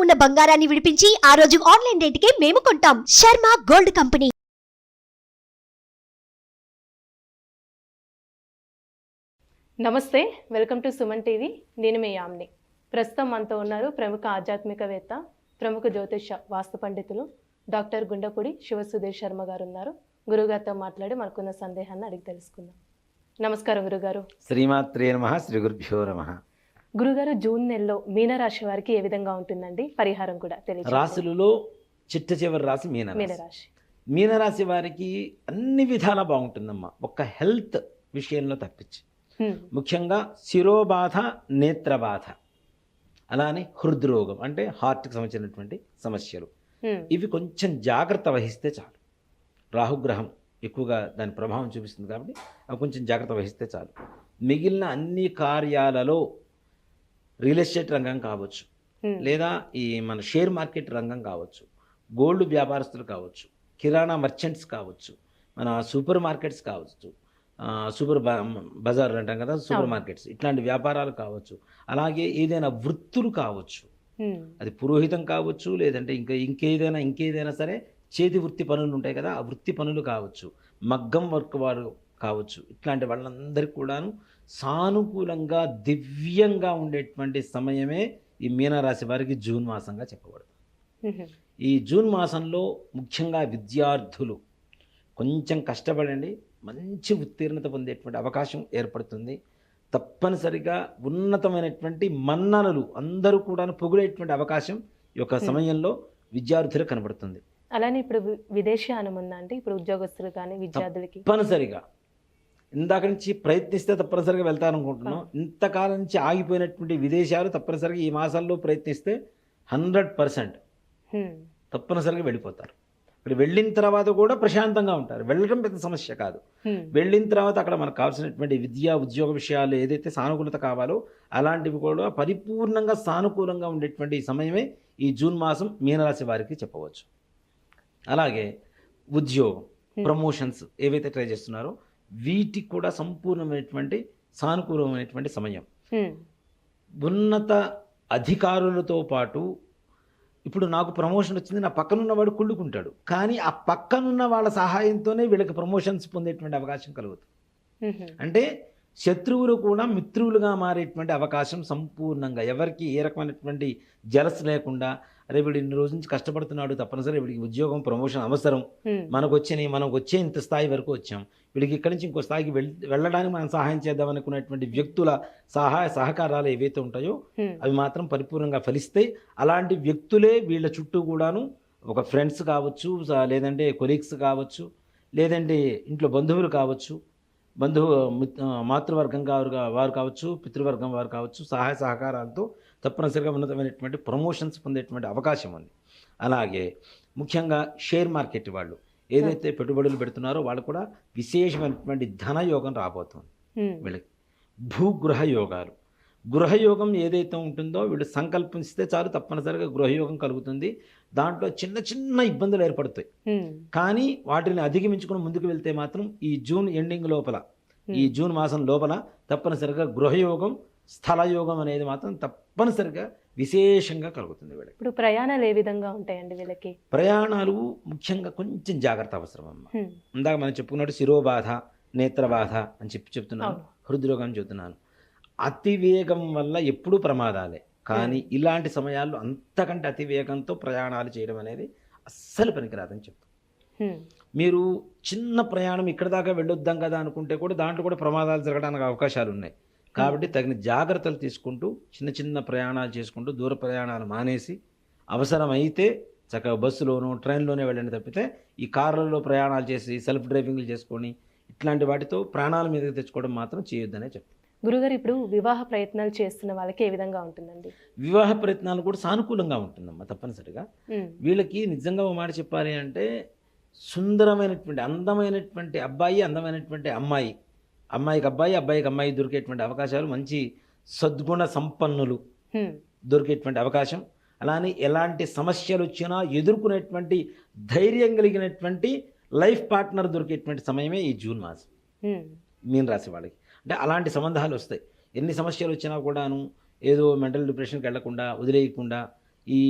ఉన్న బంగారాన్ని విడిపించి ఆ రోజు ఆన్లైన్ రేటుకే మేము కొంటాం. Sharma gold company. నమస్తే, వెల్కమ్ టు సుమన్ టీవీ. నేను మీ యామ్ని. ప్రస్తుతం మనతో ఉన్నారు ప్రముఖ ఆధ్యాత్మికవేత్త, ప్రముఖ జ్యోతిష వాస్తు పండితులు డాక్టర్ గుండపూడి శివసుధీర్ శర్మ గారు ఉన్నారు. గురుగారితో మాట్లాడి మనకున్న సందేహాన్ని అడిగి తెలుసుకుందాం. నమస్కారం గురుగారు. శ్రీమాత్రే నమః. శ్రీ గురుభ్యో నమః. గురుగారు, జూన్ నెలలో మీనరాశి వారికి ఏ విధంగా ఉంటుందండి? పరిహారం కూడా తెలియదు. రాశులలో చిట్ట చివరి రాశి మీనరాశి. మీనరాశి వారికి అన్ని విధాలా బాగుంటుందమ్మా, ఒక్క హెల్త్ విషయంలో తప్పించి. ముఖ్యంగా శిరోబాధ, నేత్రబాధ, అలానే హృద్రోగం అంటే హార్ట్కి సంబంధించినటువంటి సమస్యలు, ఇవి కొంచెం జాగ్రత్త వహిస్తే చాలు. రాహుగ్రహం ఎక్కువగా దాని ప్రభావం చూపిస్తుంది కాబట్టి అవి కొంచెం జాగ్రత్త వహిస్తే చాలు. మిగిలిన అన్ని కార్యాలలో రియల్ ఎస్టేట్ రంగం కావచ్చు, లేదా ఈ మన షేర్ మార్కెట్ రంగం కావచ్చు, గోల్డ్ వ్యాపారస్తులు కావచ్చు, కిరాణా మర్చెంట్స్ కావచ్చు, మన సూపర్ మార్కెట్స్ కావచ్చు, సూపర్ బజార్ అంటాం కదా, సూపర్ మార్కెట్స్, ఇట్లాంటి వ్యాపారాలు కావచ్చు, అలాగే ఏదైనా వృత్తులు కావచ్చు, అది పురోహితం కావచ్చు, లేదంటే ఇంకేదైనా సరే చేతి వృత్తి పనులు ఉంటాయి కదా, ఆ వృత్తి పనులు కావచ్చు, మగ్గం వర్క్ వారు కావచ్చు, ఇట్లాంటి వాళ్ళందరికీ కూడాను సానుకూలంగా దివ్యంగా ఉండేటువంటి సమయమే ఈ మీనరాశి వారికి జూన్ మాసంగా చెప్పబడుతుంది. ఈ జూన్ మాసంలో ముఖ్యంగా విద్యార్థులు కొంచెం కష్టపడండి, మంచి ఉత్తీర్ణత పొందేటువంటి అవకాశం ఏర్పడుతుంది. తప్పనిసరిగా ఉన్నతమైనటువంటి మన్ననలు అందరూ కూడా పొగిడేటువంటి అవకాశం ఈ యొక్క సమయంలో విద్యార్థులకు కనబడుతుంది. అలానే ఇప్పుడు విదేశీయానం ఉందా అంటే ఇప్పుడు ఉద్యోగస్తులు కానీ విద్యార్థులకి తప్పనిసరిగా ఇందాక నుంచి ప్రయత్నిస్తే తప్పనిసరిగా వెళ్తారనుకుంటున్నాం. ఇంతకాలం నుంచి ఆగిపోయినటువంటి విదేశాలు తప్పనిసరిగా ఈ మాసాల్లో ప్రయత్నిస్తే 100% తప్పనిసరిగా వెళ్ళిపోతారు. ఇప్పుడు వెళ్ళిన తర్వాత కూడా ప్రశాంతంగా ఉంటారు. వెళ్ళడం పెద్ద సమస్య కాదు. వెళ్ళిన తర్వాత అక్కడ మనకు కావాల్సినటువంటి విద్యా ఉద్యోగ విషయాలు ఏదైతే సానుకూలత కావాలో అలాంటివి కూడా పరిపూర్ణంగా సానుకూలంగా ఉండేటువంటి సమయమే ఈ జూన్ మాసం మీనరాశి వారికి చెప్పవచ్చు. అలాగే ఉద్యోగం, ప్రమోషన్స్ ఏవైతే ట్రై చేస్తున్నారో వీటికి కూడా సంపూర్ణమైనటువంటి సానుకూలమైనటువంటి సమయం. ఉన్నత అధికారులతో పాటు ఇప్పుడు నాకు ప్రమోషన్ వచ్చింది, నా పక్కనున్నవాడు కుళ్ళుకుంటాడు, కానీ ఆ పక్కనున్న వాళ్ళ సహాయంతోనే వీళ్ళకి ప్రమోషన్స్ పొందేటువంటి అవకాశం కలుగుతుంది. అంటే శత్రువులు కూడా మిత్రులుగా మారేటువంటి అవకాశం సంపూర్ణంగా, ఎవరికి ఏ రకమైనటువంటి జలస్ లేకుండా, అరే వీడు ఇన్ని రోజు నుంచి కష్టపడుతున్నాడు, తప్పనిసరి వీడికి ఉద్యోగం ప్రమోషన్ అవసరం, మనకు వచ్చే ఇంత స్థాయి వరకు వచ్చాం, వీడికి ఇక్కడి నుంచి ఇంకో స్థాయికి వెళ్ళడానికి మనం సహాయం చేద్దాం అనుకునేటువంటి వ్యక్తుల సహాయ సహకారాలు ఏవైతే ఉంటాయో అవి మాత్రం పరిపూర్ణంగా ఫలిస్తాయి. అలాంటి వ్యక్తులే వీళ్ళ చుట్టూ కూడాను ఒక ఫ్రెండ్స్ కావచ్చు, లేదంటే కొలీగ్స్ కావచ్చు, లేదంటే ఇంట్లో బంధువులు కావచ్చు, మాతృవర్గం వారు కావచ్చు, పితృవర్గం వారు కావచ్చు, సహాయ సహకారాలతో తప్పనిసరిగా ఉన్నతమైనటువంటి ప్రమోషన్స్ పొందేటువంటి అవకాశం ఉంది. అలాగే ముఖ్యంగా షేర్ మార్కెట్ వాళ్ళు ఏదైతే పెట్టుబడులు పెడుతున్నారో వాళ్ళు కూడా విశేషమైనటువంటి ధనయోగం రాబోతుంది వీళ్ళకి. భూగృహ యోగాలు, గృహయోగం ఏదైతే ఉంటుందో వీళ్ళు సంకల్పిస్తే చాలు తప్పనిసరిగా గృహయోగం కలుగుతుంది. దాంట్లో చిన్న చిన్న ఇబ్బందులు ఏర్పడతాయి, కానీ వాటిని అధిగమించుకుని ముందుకు వెళ్తే మాత్రం ఈ జూన్ ఎండింగ్ లోపల, ఈ జూన్ మాసం లోపల తప్పనిసరిగా గృహయోగం, స్థలయోగం అనేది మాత్రం తప్పనిసరిగా విశేషంగా కలుగుతుంది వీళ్ళకి. ఇప్పుడు ప్రయాణాలు ఏ విధంగా ఉంటాయండి వీళ్ళకి? ప్రయాణాలు ముఖ్యంగా కొంచెం జాగ్రత్త అవసరం అమ్మ. ఇందాక మనం చెప్పుకున్నట్టు శిరోబాధ, నేత్రబాధ అని చెప్తున్నాను, హృద్రోగం చెప్తున్నాను. అతివేగం వల్ల ఎప్పుడూ ప్రమాదాలే, కానీ ఇలాంటి సమయాల్లో అంతకంటే అతివేగంతో ప్రయాణాలు చేయడం అనేది అస్సలు పనికిరాదని చెప్తాను. మీరు చిన్న ప్రయాణం ఇక్కడ దాకా వెళ్ళొద్దాం కదా అనుకుంటే కూడా దాంట్లో కూడా ప్రమాదాలు జరగడానికి అవకాశాలు ఉన్నాయి. కాబట్టి తగిన జాగ్రత్తలు తీసుకుంటూ చిన్న చిన్న ప్రయాణాలు చేసుకుంటూ దూర ప్రయాణాలు మానేసి అవసరమైతే చక్కగా బస్సులోనూ ట్రైన్లోనే వెళ్ళండి తప్పితే ఈ కార్లలో ప్రయాణాలు చేసి సెల్ఫ్ డ్రైవింగ్లు చేసుకొని ఇట్లాంటి వాటితో ప్రాణాల మీదకి తెచ్చుకోవడం మాత్రం చేయొద్దనే చెప్తాను. గురుగారు, ఇప్పుడు వివాహ ప్రయత్నాలు చేస్తున్న వాళ్ళకి ఏ విధంగా ఉంటుందండి? వివాహ ప్రయత్నాలు కూడా సానుకూలంగా ఉంటుందమ్మా. తప్పనిసరిగా వీళ్ళకి నిజంగా ఒక మాట చెప్పాలి అంటే సుందరమైనటువంటి అందమైనటువంటి అబ్బాయి, అందమైనటువంటి అమ్మాయి, అమ్మాయికి అబ్బాయి, అబ్బాయికి అమ్మాయి దొరికేటువంటి అవకాశాలు, మంచి సద్గుణ సంపన్నులు దొరికేటువంటి అవకాశం, అలానే ఎలాంటి సమస్యలు వచ్చినా ఎదుర్కొనేటువంటి ధైర్యం కలిగినటువంటి లైఫ్ పార్ట్నర్ దొరికేటువంటి సమయమే ఈ జూన్ మాసం మీన రాశి వాళ్ళకి. అంటే అలాంటి సంబంధాలు వస్తాయి. ఎన్ని సమస్యలు వచ్చినా కూడాను ఏదో మెంటల్ డిప్రెషన్కి వెళ్లకుండా, వదిలేయకుండా ఈ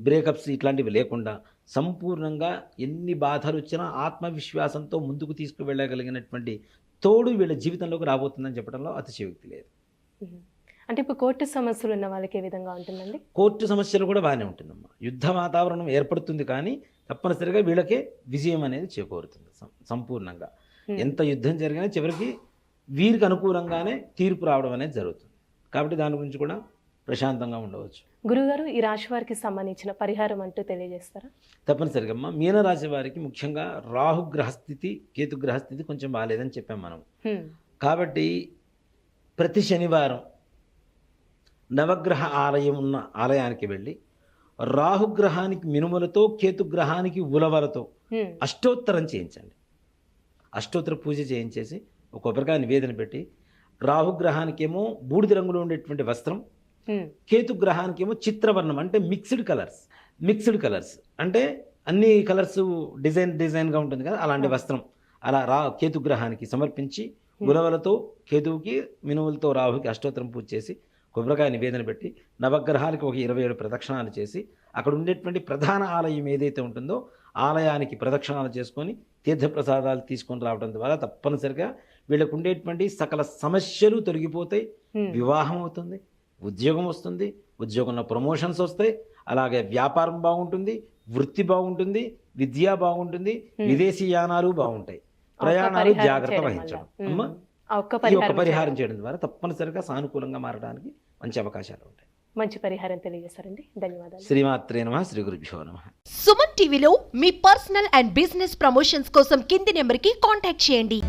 బ్రేకప్స్ ఇట్లాంటివి లేకుండా సంపూర్ణంగా ఎన్ని బాధలు వచ్చినా ఆత్మవిశ్వాసంతో ముందుకు తీసుకువెళ్ళగలిగినటువంటి తోడు వీళ్ళ జీవితంలోకి రాబోతుందని చెప్పడంలో అతిశయోక్తి లేదు. అంటే ఇప్పుడు కోర్టు సమస్యలు ఉన్న వాళ్ళకి ఏ విధంగా ఉంటుందండి? కోర్టు సమస్యలు కూడా బాగానే ఉంటుందమ్మా. యుద్ధ వాతావరణం ఏర్పడుతుంది కానీ తప్పనిసరిగా వీళ్ళకే విజయం అనేది చేకూరుతుంది సంపూర్ణంగా. ఎంత యుద్ధం జరిగినా చివరికి వీరికి అనుకూలంగానే తీర్పు రావడం అనేది జరుగుతుంది. కాబట్టి దాని గురించి కూడా ప్రశాంతంగా ఉండవచ్చు. గురుగారు, ఈ రాశి వారికి సంబంధించిన పరిహారం అంటూ తెలియజేస్తారా? తప్పనిసరిగా అమ్మా, మీనరాశి వారికి ముఖ్యంగా రాహు గ్రహస్థితి, కేతు గ్రహస్థితి కొంచెం బాగాలేదని చెప్పాం మనం. కాబట్టి ప్రతి శనివారం నవగ్రహ ఆలయం ఉన్న ఆలయానికి వెళ్ళి రాహుగ్రహానికి మినుములతో, కేతుగ్రహానికి ఉలవలతో అష్టోత్తరం చేయించండి. అష్టోత్తర పూజ చేయించేసి ఒక కొబ్బరికాయ నివేదన పెట్టి, రాహుగ్రహానికేమో బూడిద రంగులో ఉండేటువంటి వస్త్రం, కేతుగ్రహానికేమో చిత్రవర్ణం అంటే మిక్స్డ్ కలర్స్ అంటే అన్ని కలర్స్ డిజైన్గా ఉంటుంది కదా, అలాంటి వస్త్రం అలా కేతుగ్రహానికి సమర్పించి ఉలవలతో కేతువుకి, మినుములతో రాహుకి అష్టోత్తరం పూజ చేసి కొబ్బరికాయ నివేదన పెట్టి నవగ్రహానికి ఒక 27 ప్రదక్షిణాలు చేసి అక్కడ ఉండేటువంటి ప్రధాన ఆలయం ఏదైతే ఉంటుందో ఆలయానికి ప్రదక్షిణాలు చేసుకొని తీర్థప్రసాదాలు తీసుకొని రావడం ద్వారా తప్పనిసరిగా వీళ్ళకు ఉండేటువంటి సకల సమస్యలు తొలగిపోతాయి. వివాహం అవుతుంది, ఉద్యోగం వస్తుంది, ఉద్యోగంలో ప్రమోషన్స్ వస్తాయి, అలాగే వ్యాపారం బాగుంటుంది, వృత్తి బాగుంటుంది, విద్య బాగుంటుంది, విదేశీ యానాలు బాగుంటాయి, ప్రయాణాలు జాగ్రత్త వహించడం. అమ్మా, ఈ ఒక్క పరిహారం చేయడం ద్వారా తప్పనిసరిగా సానుకూలంగా మారడానికి మంచి అవకాశాలు ఉంటాయి. మంచి పరిహారం తెలియజేశారండి, ధన్యవాదాలు. శ్రీమాత్రే నమః, శ్రీ గురుభ్యో నమః. సుమన్ టీవీలో మీ పర్సనల్ అండ్ బిజినెస్ ప్రమోషన్స్ కోసం కింది నెంబర్కి కాంటాక్ట్ చేయండి.